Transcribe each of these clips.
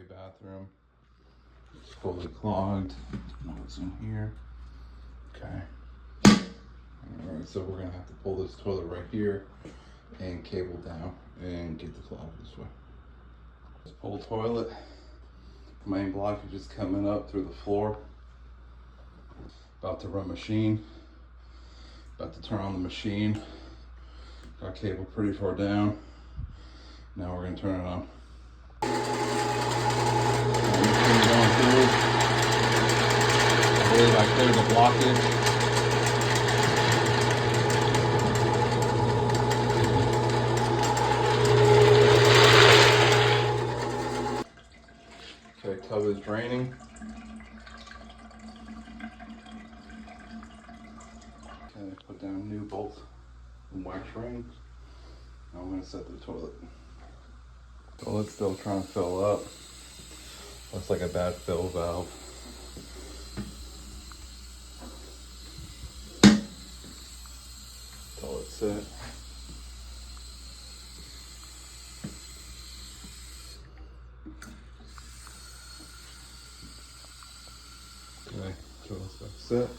bathroom. It's fully clogged. Know what's in here. Okay. Alright, so we're gonna have to pull this toilet right here and cable down and get the clog this way. This pull toilet. Main blockage is coming up through the floor. About to run machine. About to turn on the machine. Got cable pretty far down. Now we're gonna turn it on. Going through. I believe I cleared the blockage. Okay, tub is draining. Okay, put down new bolt and wax rings. Now I'm gonna set the toilet. Toilet's still trying to fill up. Looks like a bad fill valve. Toilet set. Okay, toilet's back set.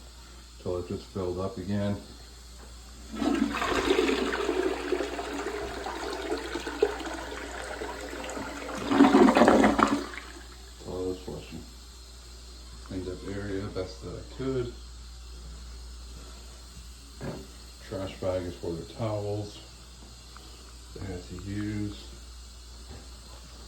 Toilet just filled up again. Toilet is flushing. Cleaned up area best that I could. Trash bag is for the towels they had to use.